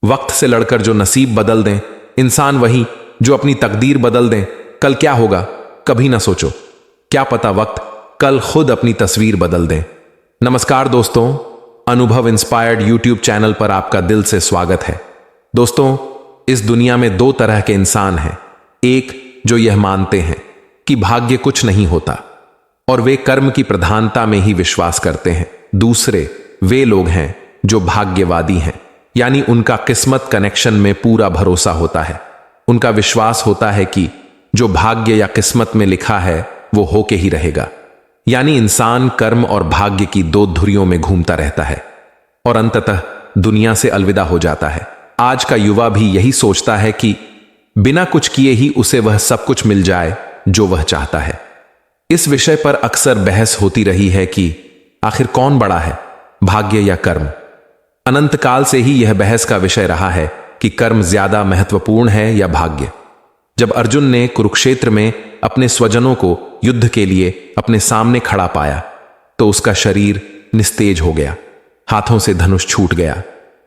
वक्त से लड़कर जो नसीब बदल दें, इंसान वही जो अपनी तकदीर बदल दें। कल क्या होगा कभी ना सोचो, क्या पता वक्त कल खुद अपनी तस्वीर बदल दें। नमस्कार दोस्तों, अनुभव इंस्पायर्ड यूट्यूब चैनल पर आपका दिल से स्वागत है। दोस्तों, इस दुनिया में दो तरह के इंसान हैं। एक जो यह मानते हैं कि भाग्य कुछ नहीं होता और वे कर्म की प्रधानता में ही विश्वास करते हैं। दूसरे वे लोग हैं जो भाग्यवादी हैं, यानी उनका किस्मत कनेक्शन में पूरा भरोसा होता है। उनका विश्वास होता है कि जो भाग्य या किस्मत में लिखा है वो होके ही रहेगा। यानी इंसान कर्म और भाग्य की दो धुरियों में घूमता रहता है और अंततः दुनिया से अलविदा हो जाता है। आज का युवा भी यही सोचता है कि बिना कुछ किए ही उसे वह सब कुछ मिल जाए जो वह चाहता है। इस विषय पर अक्सर बहस होती रही है कि आखिर कौन बड़ा है, भाग्य या कर्म। अनंत काल से ही यह बहस का विषय रहा है कि कर्म ज्यादा महत्वपूर्ण है या भाग्य। जब अर्जुन ने कुरुक्षेत्र में अपने स्वजनों को युद्ध के लिए अपने सामने खड़ा पाया तो उसका शरीर निस्तेज हो गया, हाथों से धनुष छूट गया,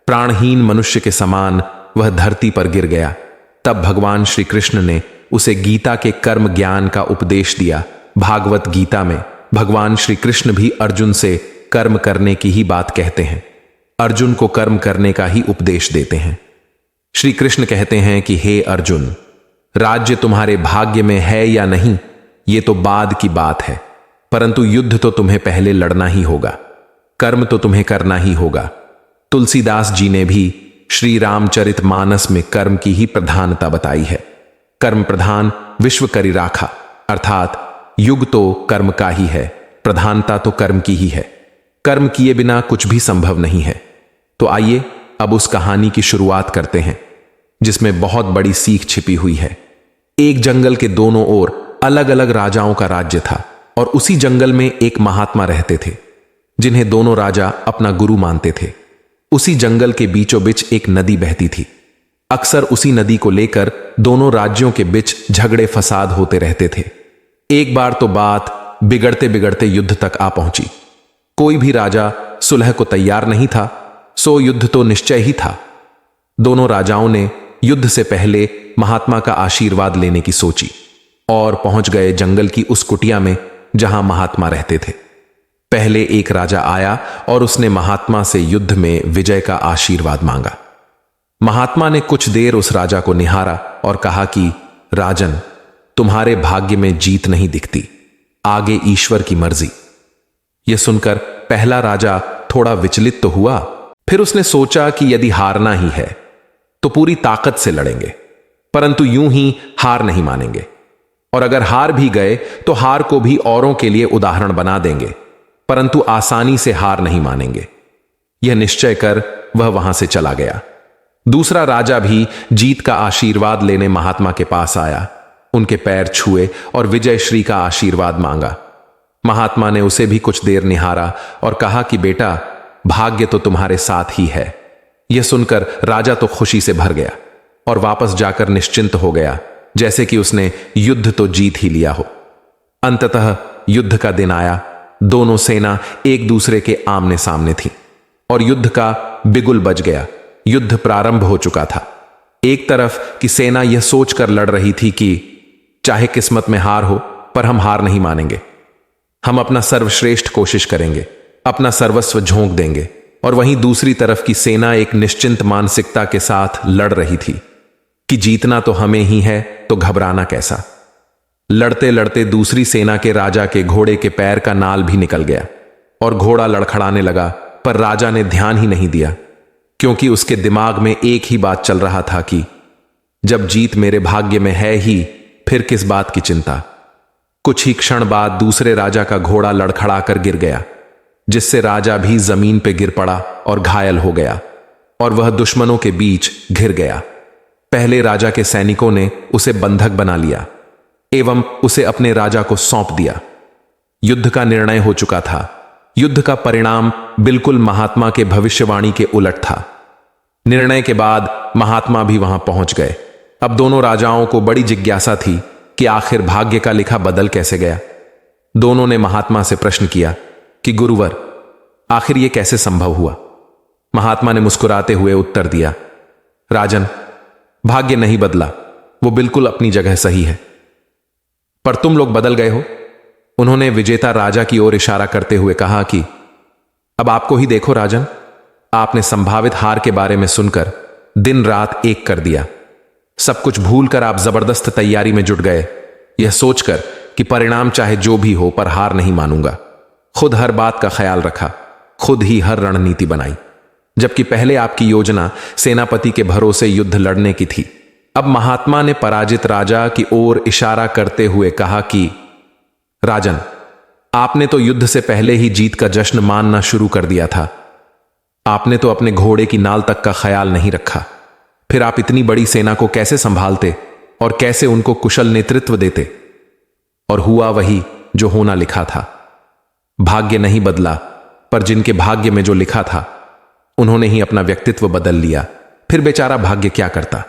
प्राणहीन मनुष्य के समान वह धरती पर गिर गया। तब भगवान श्री कृष्ण ने उसे गीता के कर्म ज्ञान का उपदेश दिया। भागवत गीता में भगवान श्री कृष्ण भी अर्जुन से कर्म करने की ही बात कहते हैं, अर्जुन को कर्म करने का ही उपदेश देते हैं। श्री कृष्ण कहते हैं कि हे अर्जुन, राज्य तुम्हारे भाग्य में है या नहीं ये तो बाद की बात है, परंतु युद्ध तो तुम्हें पहले लड़ना ही होगा, कर्म तो तुम्हें करना ही होगा। तुलसीदास जी ने भी श्री रामचरितमानस में कर्म की ही प्रधानता बताई है। कर्म प्रधान विश्व करी राखा, अर्थात युग तो कर्म का ही है, प्रधानता तो कर्म की ही है। कर्म किए बिना कुछ भी संभव नहीं है। तो आइए अब उस कहानी की शुरुआत करते हैं जिसमें बहुत बड़ी सीख छिपी हुई है। एक जंगल के दोनों ओर अलग अलग राजाओं का राज्य था और उसी जंगल में एक महात्मा रहते थे जिन्हें दोनों राजा अपना गुरु मानते थे। उसी जंगल के बीचों बीच एक नदी बहती थी। अक्सर उसी नदी को लेकर दोनों राज्यों के बीच झगड़े फसाद होते रहते थे। एक बार तो बात बिगड़ते बिगड़ते युद्ध तक आ पहुंची। कोई भी राजा सुलह को तैयार नहीं था, सो युद्ध तो निश्चय ही था। दोनों राजाओं ने युद्ध से पहले महात्मा का आशीर्वाद लेने की सोची और पहुंच गए जंगल की उस कुटिया में जहां महात्मा रहते थे। पहले एक राजा आया और उसने महात्मा से युद्ध में विजय का आशीर्वाद मांगा। महात्मा ने कुछ देर उस राजा को निहारा और कहा कि राजन, तुम्हारे भाग्य में जीत नहीं दिखती, आगे ईश्वर की मर्जी। यह सुनकर पहला राजा थोड़ा विचलित तो हुआ, फिर उसने सोचा कि यदि हारना ही है तो पूरी ताकत से लड़ेंगे, परंतु यूं ही हार नहीं मानेंगे, और अगर हार भी गए तो हार को भी औरों के लिए उदाहरण बना देंगे, परंतु आसानी से हार नहीं मानेंगे। यह निश्चय कर वह वहां से चला गया। दूसरा राजा भी जीत का आशीर्वाद लेने महात्मा के पास आया, उनके पैर छुए और विजय श्री का आशीर्वाद मांगा। महात्मा ने उसे भी कुछ देर निहारा और कहा कि बेटा, भाग्य तो तुम्हारे साथ ही है। यह सुनकर राजा तो खुशी से भर गया और वापस जाकर निश्चिंत हो गया, जैसे कि उसने युद्ध तो जीत ही लिया हो। अंततः युद्ध का दिन आया। दोनों सेना एक दूसरे के आमने सामने थी और युद्ध का बिगुल बज गया। युद्ध प्रारंभ हो चुका था। एक तरफ की सेना यह सोचकर लड़ रही थी कि चाहे किस्मत में हार हो पर हम हार नहीं मानेंगे, हम अपना सर्वश्रेष्ठ कोशिश करेंगे, अपना सर्वस्व झोंक देंगे। और वहीं दूसरी तरफ की सेना एक निश्चिंत मानसिकता के साथ लड़ रही थी कि जीतना तो हमें ही है तो घबराना कैसा। लड़ते लड़ते दूसरी सेना के राजा के घोड़े के पैर का नाल भी निकल गया और घोड़ा लड़खड़ाने लगा, पर राजा ने ध्यान ही नहीं दिया क्योंकि उसके दिमाग में एक ही बात चल रहा था कि जब जीत मेरे भाग्य में है ही फिर किस बात की चिंता। कुछ ही क्षण बाद दूसरे राजा का घोड़ा लड़खड़ाकर गिर गया, जिससे राजा भी जमीन पर गिर पड़ा और घायल हो गया और वह दुश्मनों के बीच घिर गया। पहले राजा के सैनिकों ने उसे बंधक बना लिया एवं उसे अपने राजा को सौंप दिया। युद्ध का निर्णय हो चुका था। युद्ध का परिणाम बिल्कुल महात्मा के भविष्यवाणी के उलट था। निर्णय के बाद महात्मा भी वहां पहुंच गए। अब दोनों राजाओं को बड़ी जिज्ञासा थी कि आखिर भाग्य का लिखा बदल कैसे गया। दोनों ने महात्मा से प्रश्न किया कि गुरुवर, आखिर यह कैसे संभव हुआ। महात्मा ने मुस्कुराते हुए उत्तर दिया, राजन, भाग्य नहीं बदला, वो बिल्कुल अपनी जगह सही है, पर तुम लोग बदल गए हो। उन्होंने विजेता राजा की ओर इशारा करते हुए कहा कि अब आपको ही देखो राजन, आपने संभावित हार के बारे में सुनकर दिन रात एक कर दिया। सब कुछ भूलकर आप जबरदस्त तैयारी में जुट गए, यह सोचकर कि परिणाम चाहे जो भी हो पर हार नहीं मानूंगा। खुद हर बात का ख्याल रखा, खुद ही हर रणनीति बनाई, जबकि पहले आपकी योजना सेनापति के भरोसे युद्ध लड़ने की थी। अब महात्मा ने पराजित राजा की ओर इशारा करते हुए कहा कि राजन, आपने तो युद्ध से पहले ही जीत का जश्न मानना शुरू कर दिया था। आपने तो अपने घोड़े की नाल तक का ख्याल नहीं रखा। फिर आप इतनी बड़ी सेना को कैसे संभालते और कैसे उनको कुशल नेतृत्व देते? और हुआ वही जो होना लिखा था। भाग्य नहीं बदला, पर जिनके भाग्य में जो लिखा था उन्होंने ही अपना व्यक्तित्व बदल लिया। फिर बेचारा भाग्य क्या करता।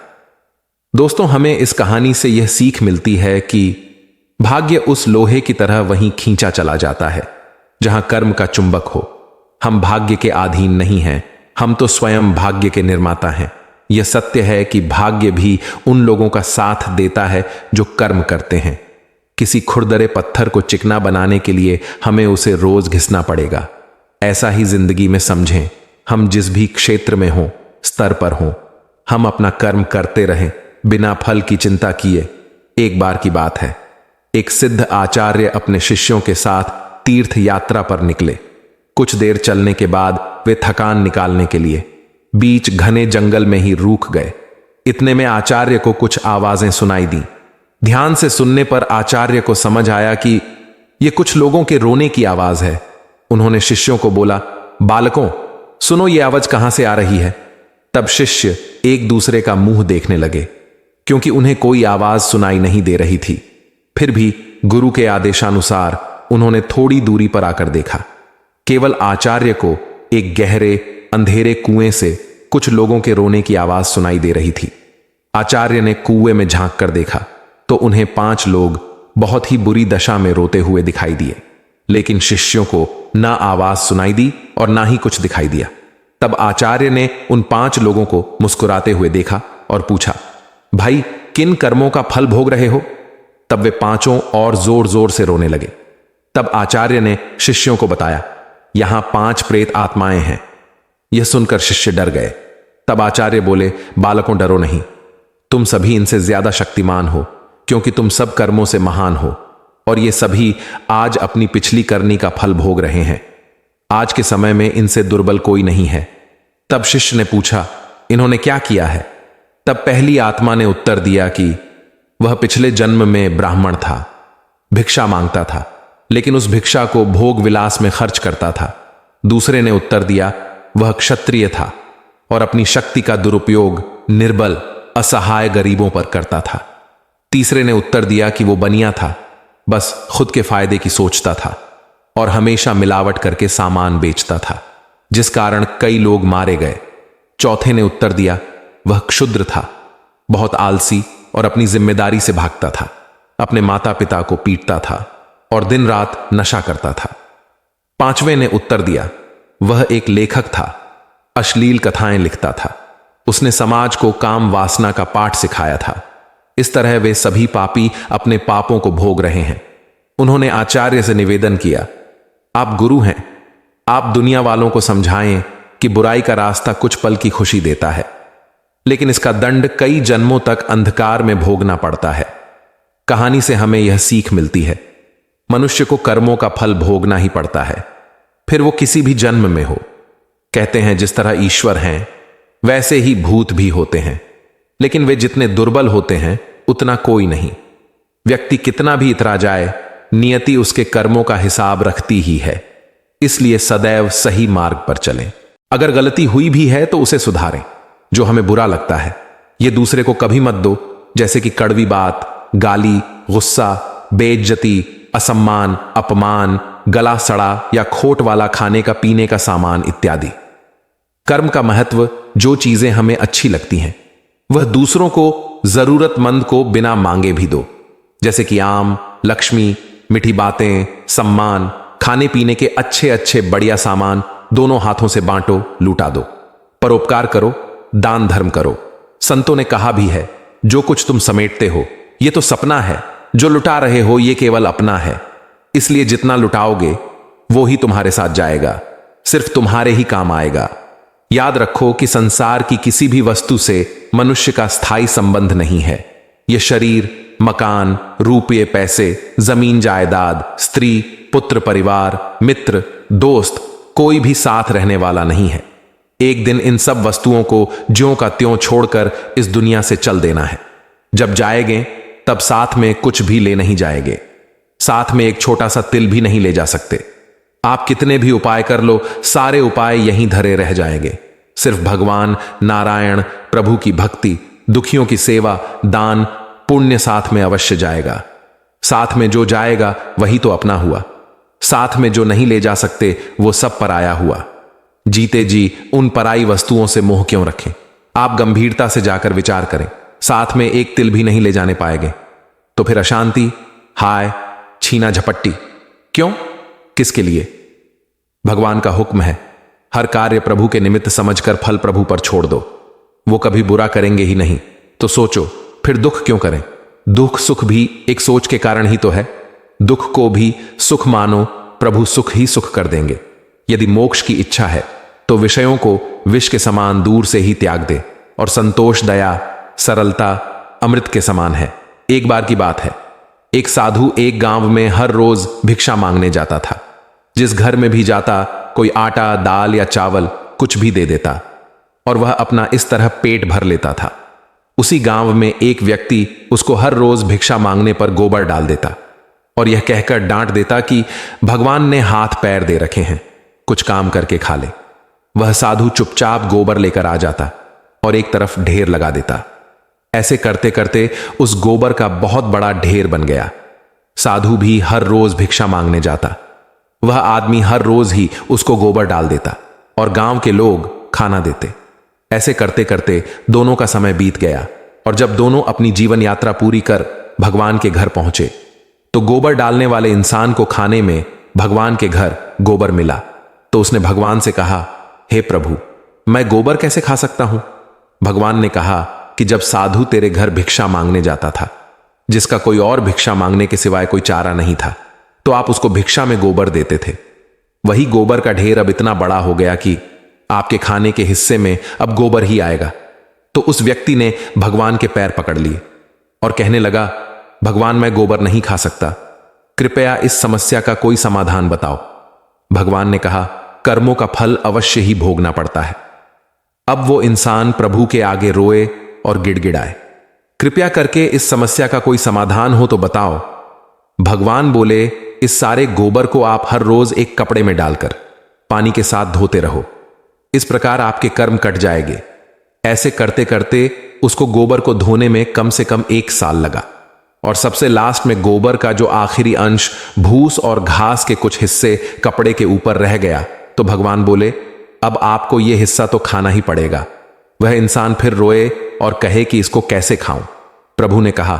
दोस्तों, हमें इस कहानी से यह सीख मिलती है कि भाग्य उस लोहे की तरह वहीं खींचा चला जाता है जहां कर्म का चुंबक हो। हम भाग्य के अधीन नहीं हैं, हम तो स्वयं भाग्य के निर्माता हैं। यह सत्य है कि भाग्य भी उन लोगों का साथ देता है जो कर्म करते हैं। किसी खुरदरे पत्थर को चिकना बनाने के लिए हमें उसे रोज घिसना पड़ेगा। ऐसा ही जिंदगी में समझें, हम जिस भी क्षेत्र में हों, स्तर पर हों, हम अपना कर्म करते रहें बिना फल की चिंता किए। एक बार की बात है, एक सिद्ध आचार्य अपने शिष्यों के साथ तीर्थ यात्रा पर निकले। कुछ देर चलने के बाद वे थकान निकालने के लिए बीच घने जंगल में ही रुक गए। इतने में आचार्य को कुछ आवाजें सुनाई दी। ध्यान से सुनने पर आचार्य को समझ आया कि ये कुछ लोगों के रोने की आवाज है। उन्होंने शिष्यों को बोला, बालकों सुनो, ये आवाज कहां से आ रही है? तब शिष्य एक दूसरे का मुंह देखने लगे, क्योंकि उन्हें कोई आवाज सुनाई नहीं दे रही थी। फिर भी गुरु के आदेशानुसार उन्होंने थोड़ी दूरी पर आकर देखा। केवल आचार्य को एक गहरे अंधेरे कुएं से कुछ लोगों के रोने की आवाज सुनाई दे रही थी। आचार्य ने कुएं में झांक कर देखा तो उन्हें 5 लोग बहुत ही बुरी दशा में रोते हुए दिखाई दिए, लेकिन शिष्यों को ना आवाज सुनाई दी और ना ही कुछ दिखाई दिया। तब आचार्य ने उन 5 लोगों को मुस्कुराते हुए देखा और पूछा, भाई किन कर्मों का फल भोग रहे हो? तब वे 5 और जोर जोर से रोने लगे। तब आचार्य ने शिष्यों को बताया, यहां 5 प्रेत आत्माएं हैं। यह सुनकर शिष्य डर गए। तब आचार्य बोले, बालकों डरो नहीं, तुम सभी इनसे ज्यादा शक्तिमान हो, क्योंकि तुम सब कर्मों से महान हो और ये सभी आज अपनी पिछली करनी का फल भोग रहे हैं। आज के समय में इनसे दुर्बल कोई नहीं है। तब शिष्य ने पूछा, इन्होंने क्या किया है? तब पहली आत्मा ने उत्तर दिया कि वह पिछले जन्म में ब्राह्मण था, भिक्षा मांगता था, लेकिन उस भिक्षा को भोग विलास में खर्च करता था। दूसरे ने उत्तर दिया, वह क्षत्रिय था और अपनी शक्ति का दुरुपयोग निर्बल असहाय गरीबों पर करता था। तीसरे ने उत्तर दिया कि वो बनिया था, बस खुद के फायदे की सोचता था और हमेशा मिलावट करके सामान बेचता था, जिस कारण कई लोग मारे गए। चौथे ने उत्तर दिया, वह क्षुद्र था, बहुत आलसी और अपनी जिम्मेदारी से भागता था, अपने माता पिता को पीटता था और दिन रात नशा करता था। पांचवें ने उत्तर दिया, वह एक लेखक था, अश्लील कथाएं लिखता था, उसने समाज को काम वासना का पाठ सिखाया था। इस तरह वे सभी पापी अपने पापों को भोग रहे हैं। उन्होंने आचार्य से निवेदन किया, आप गुरु हैं, आप दुनिया वालों को समझाएं कि बुराई का रास्ता कुछ पल की खुशी देता है, लेकिन इसका दंड कई जन्मों तक अंधकार में भोगना पड़ता है। कहानी से हमें यह सीख मिलती है, मनुष्य को कर्मों का फल भोगना ही पड़ता है, फिर वो किसी भी जन्म में हो। कहते हैं जिस तरह ईश्वर हैं वैसे ही भूत भी होते हैं, लेकिन वे जितने दुर्बल होते हैं उतना कोई नहीं। व्यक्ति कितना भी इतरा जाए, नियति उसके कर्मों का हिसाब रखती ही है। इसलिए सदैव सही मार्ग पर चलें। अगर गलती हुई भी है तो उसे सुधारें। जो हमें बुरा लगता है यह दूसरे को कभी मत दो, जैसे कि कड़वी बात, गाली, गुस्सा, बेइज्जती, असम्मान, अपमान, गला सड़ा या खोट वाला खाने का पीने का सामान इत्यादि। कर्म का महत्व, जो चीजें हमें अच्छी लगती हैं वह दूसरों को, जरूरतमंद को बिना मांगे भी दो, जैसे कि आम, लक्ष्मी, मीठी बातें, सम्मान, खाने पीने के अच्छे अच्छे बढ़िया सामान दोनों हाथों से बांटो, लूटा दो। परोपकार करो, दान धर्म करो, संतों ने कहा भी है, जो कुछ तुम समेटते हो ये तो सपना है, जो लुटा रहे हो ये केवल अपना है। इसलिए जितना लुटाओगे वो ही तुम्हारे साथ जाएगा, सिर्फ तुम्हारे ही काम आएगा। याद रखो कि संसार की किसी भी वस्तु से मनुष्य का स्थायी संबंध नहीं है। यह शरीर, मकान, रुपये, पैसे, जमीन जायदाद, स्त्री, पुत्र, परिवार, मित्र, दोस्त, कोई भी साथ रहने वाला नहीं है। एक दिन इन सब वस्तुओं को ज्यों का त्यों छोड़कर इस दुनिया से चल देना है। जब जाएंगे तब साथ में कुछ भी ले नहीं जाएंगे, साथ में एक छोटा सा तिल भी नहीं ले जा सकते। आप कितने भी उपाय कर लो, सारे उपाय यहीं धरे रह जाएंगे। सिर्फ भगवान नारायण प्रभु की भक्ति, दुखियों की सेवा, दान, पुण्य साथ में अवश्य जाएगा। साथ में जो जाएगा वही तो अपना हुआ, साथ में जो नहीं ले जा सकते वो सब पराया हुआ। जीते जी उन पराई वस्तुओं से मोह क्यों रखें? आप गंभीरता से जाकर विचार करें, साथ में एक तिल भी नहीं ले जाने पाएंगे तो फिर अशांति, हाय, छीना झपट्टी क्यों? किसके लिए? भगवान का हुक्म है, हर कार्य प्रभु के निमित्त समझकर फल प्रभु पर छोड़ दो। वो कभी बुरा करेंगे ही नहीं, तो सोचो फिर दुख क्यों करें? दुख सुख भी एक सोच के कारण ही तो है। दुख को भी सुख मानो, प्रभु सुख ही सुख कर देंगे। यदि मोक्ष की इच्छा है तो विषयों को विष के समान दूर से ही त्याग दे, और संतोष, दया, सरलता अमृत के समान है। एक बार की बात है, एक साधु एक गांव में हर रोज भिक्षा मांगने जाता था। जिस घर में भी जाता कोई आटा, दाल या चावल कुछ भी दे देता और वह अपना इस तरह पेट भर लेता था। उसी गांव में एक व्यक्ति उसको हर रोज भिक्षा मांगने पर गोबर डाल देता और यह कहकर डांट देता कि भगवान ने हाथ पैर दे रखे हैं, कुछ काम करके खा ले। वह साधु चुपचाप गोबर लेकर आ जाता और एक तरफ ढेर लगा देता। ऐसे करते करते उस गोबर का बहुत बड़ा ढेर बन गया। साधु भी हर रोज भिक्षा मांगने जाता, वह आदमी हर रोज ही उसको गोबर डाल देता और गांव के लोग खाना देते। ऐसे करते करते दोनों का समय बीत गया और जब दोनों अपनी जीवन यात्रा पूरी कर भगवान के घर पहुंचे तो गोबर डालने वाले इंसान को खाने में भगवान के घर गोबर मिला। तो उसने भगवान से कहा, हे प्रभु, मैं गोबर कैसे खा सकता हूं? भगवान ने कहा कि जब साधु तेरे घर भिक्षा मांगने जाता था, जिसका कोई और भिक्षा मांगने के सिवाय कोई चारा नहीं था, तो आप उसको भिक्षा में गोबर देते थे। वही गोबर का ढेर अब इतना बड़ा हो गया कि आपके खाने के हिस्से में अब गोबर ही आएगा। तो उस व्यक्ति ने भगवान के पैर पकड़ लिए और कहने लगा, भगवान, मैं गोबर नहीं खा सकता, कृपया इस समस्या का कोई समाधान बताओ। भगवान ने कहा, कर्मों का फल अवश्य ही भोगना पड़ता है। अब वो इंसान प्रभु के आगे रोए और गिड़गिड़ाए, कृपया करके इस समस्या का कोई समाधान हो तो बताओ। भगवान बोले, इस सारे गोबर को आप हर रोज एक कपड़े में डालकर पानी के साथ धोते रहो, इस प्रकार आपके कर्म कट जाएंगे। ऐसे करते करते उसको गोबर को धोने में कम से कम 1 साल लगा और सबसे लास्ट में गोबर का जो आखिरी अंश, भूस और घास के कुछ हिस्से कपड़े के ऊपर रह गया। तो भगवान बोले, अब आपको यह हिस्सा तो खाना ही पड़ेगा। वह इंसान फिर रोए और कहे कि इसको कैसे खाऊं? प्रभु ने कहा,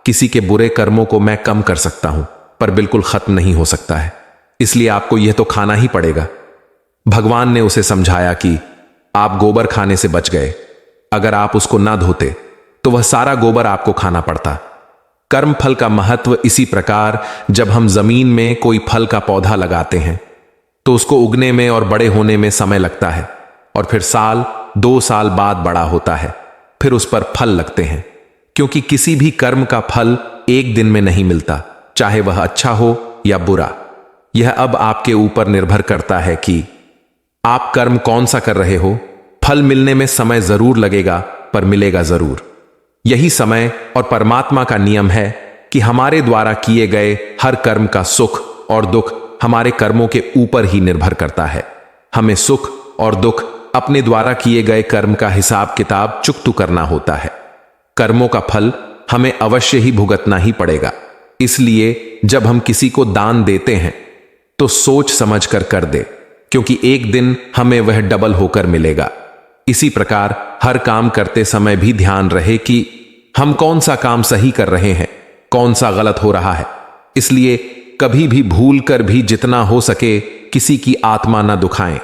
किसी के बुरे कर्मों को मैं कम कर सकता हूं पर बिल्कुल खत्म नहीं हो सकता है, इसलिए आपको यह तो खाना ही पड़ेगा। भगवान ने उसे समझाया कि आप गोबर खाने से बच गए, अगर आप उसको ना धोते तो वह सारा गोबर आपको खाना पड़ता। कर्म फल का महत्व इसी प्रकार, जब हम जमीन में कोई फल का पौधा लगाते हैं तो उसको उगने में और बड़े होने में समय लगता है और फिर 1-2 साल बाद बड़ा होता है, फिर उस पर फल लगते हैं। क्योंकि किसी भी कर्म का फल एक दिन में नहीं मिलता, चाहे वह अच्छा हो या बुरा। यह अब आपके ऊपर निर्भर करता है कि आप कर्म कौन सा कर रहे हो। फल मिलने में समय जरूर लगेगा पर मिलेगा जरूर। यही समय और परमात्मा का नियम है कि हमारे द्वारा किए गए हर कर्म का सुख और दुख हमारे कर्मों के ऊपर ही निर्भर करता है। हमें सुख और दुख अपने द्वारा किए गए कर्म का हिसाब किताब चुकतू करना होता है। कर्मों का फल हमें अवश्य ही भुगतना ही पड़ेगा। इसलिए जब हम किसी को दान देते हैं तो सोच समझ कर दे, क्योंकि एक दिन हमें वह डबल होकर मिलेगा। इसी प्रकार हर काम करते समय भी ध्यान रहे कि हम कौन सा काम सही कर रहे हैं, कौन सा गलत हो रहा है। इसलिए कभी भी भूल कर भी जितना हो सके किसी की आत्मा न दुखाएं।